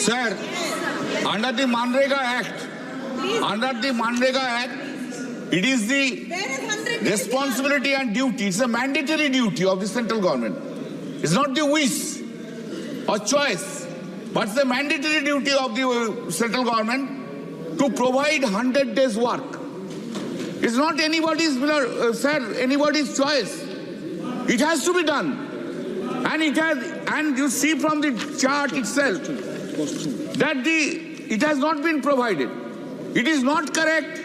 Sir, under the Manrega Act, it is the responsibility and duty, it's a mandatory duty of the central government. It's not the wish or choice, but it's the mandatory duty of the central government to provide 100 days work. It's not anybody's, anybody's choice. It has to be done. And and you see from the chart itself that it has not been provided. It is not correct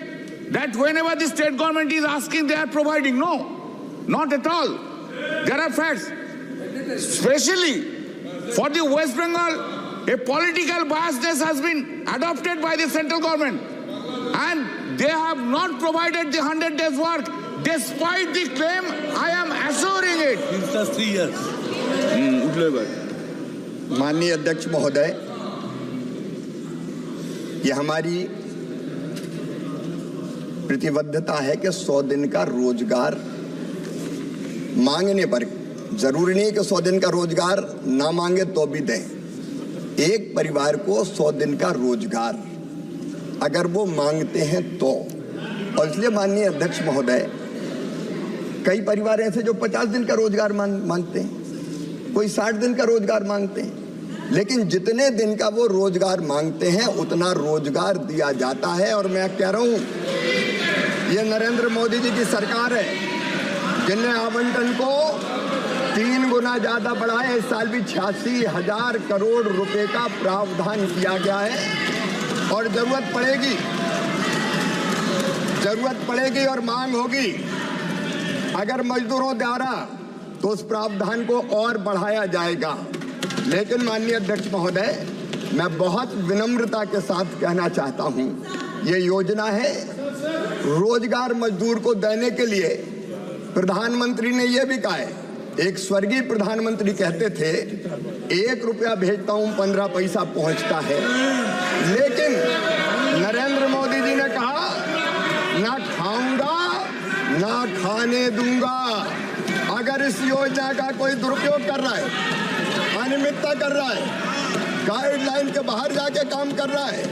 that whenever the state government is asking, they are providing. No, not at all. There are facts. Especially for the West Bengal, a political biasness has been adopted by the central government. And they have not provided the 100 days work, despite the claim. I am assuring it. It's just 3 years. माननीय अध्यक्ष महोदय, ये हमारी प्रतिबद्धता है कि 100 दिन का रोजगार मांगने पर, जरूरी नहीं कि 100 दिन का रोजगार ना मांगे तो भी दें। एक परिवार को 100 दिन का रोजगार अगर वो मांगते हैं तो, और इसलिए माननीय अध्यक्ष महोदय, कई परिवार ऐसे जो 50 दिन का रोजगार मांगते हैं, कोई 60 दिन का रोजगार मांगते हैं, लेकिन जितने दिन का वो रोजगार मांगते हैं उतना रोजगार दिया जाता है। और मैं कह रहा हूं, ये नरेंद्र मोदी जी की सरकार है जिनने आवंटन को 3 गुना ज्यादा बढ़ाया। इस साल भी 86,000 करोड़ रुपए का प्रावधान किया गया है। और जरूरत पड़ेगी और मांग होगी अगर मजदूरों द्वारा, तो उस प्रावधान को और बढ़ाया जाएगा। लेकिन माननीय अध्यक्ष महोदय, मैं बहुत विनम्रता के साथ कहना चाहता हूं, ये योजना है रोजगार मजदूर को देने के लिए। प्रधानमंत्री ने यह भी कहा है, एक स्वर्गीय प्रधानमंत्री कहते थे, 1 रुपया भेजता हूं 15 पैसा पहुंचता है। लेकिन नरेंद्र मोदी जी ने कहा, ना खाऊंगा ना खाने दूंगा। अगर इस योजना का कोई दुरुपयोग कर रहा है, अनियमितता कर रहा है, गाइडलाइन के बाहर जाके काम कर रहा है,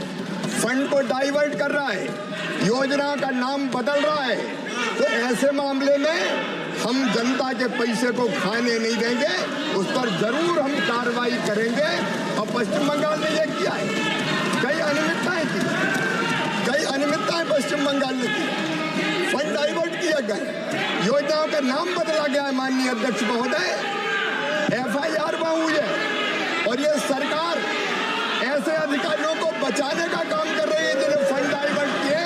फंड को डाइवर्ट कर रहा है, योजना का नाम बदल रहा है, तो ऐसे मामले में हम जनता के पैसे को खाने नहीं देंगे, उस पर जरूर हम कार्रवाई करेंगे। और पश्चिम बंगाल ने यह किया है, कई अनियमितताएं पश्चिम बंगाल ने की, फंड डाइवर्ट किया गया, योजनाओं का नाम बदला गया है। माननीय अध्यक्ष महोदय, FIR हुई है और ये सरकार ऐसे अधिकारियों को बचाने का काम कर रही है जिन्हें फंड डाइवर्ट किए,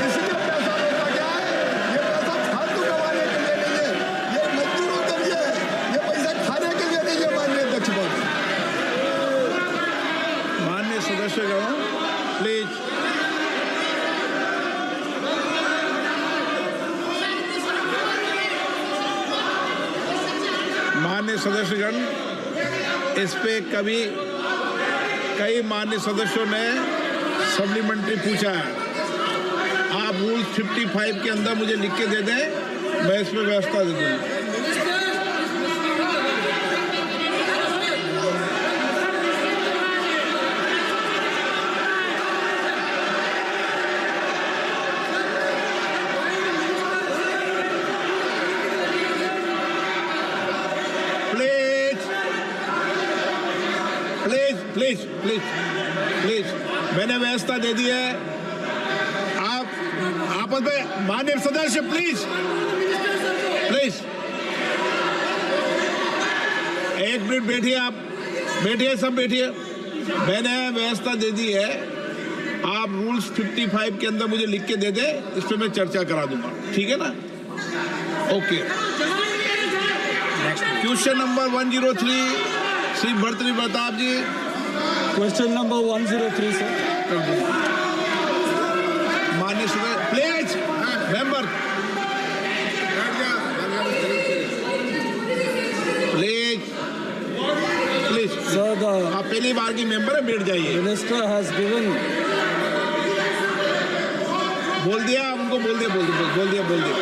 इसलिए पैसा रोका गया है। ये पैसा फालतू कमाने के लिए नहीं है, ये मजदूरों के लिए है, ये पैसा खाने के लिए नहीं है। माननीय अध्यक्ष महोदय, माननीय सदस्यगण प्लीज। माननीय सदस्यगण, इस पे कई माननीय सदस्यों ने सप्लीमेंट्री पूछा है। आप रूल 55 के अंदर मुझे लिख के दे दें, मैं इस पे व्यवस्था दे दूंगा। प्लीज मैंने व्यवस्था दे दी है। आप आपस में माननीय सदस्य प्लीज 1 मिनट बैठिए, आप बैठिए, सब बैठिए। मैंने व्यवस्था दे दी है, आप रूल्स 55 के अंदर मुझे लिख के दे दे, इस पे मैं चर्चा करा दूंगा, ठीक है ना? Okay. Question number 103 Shri Bhartrihari Pratap ji. Question number 103 sir. माननीय सदस्य प्लीज, मेंबर प्लीज सर, आप पहली बार की मेंबर है, बैठ जाइए। Minister has given. बोल दिया उनको, बोल दिया उनको, बैठ जाइए, बोल दिया।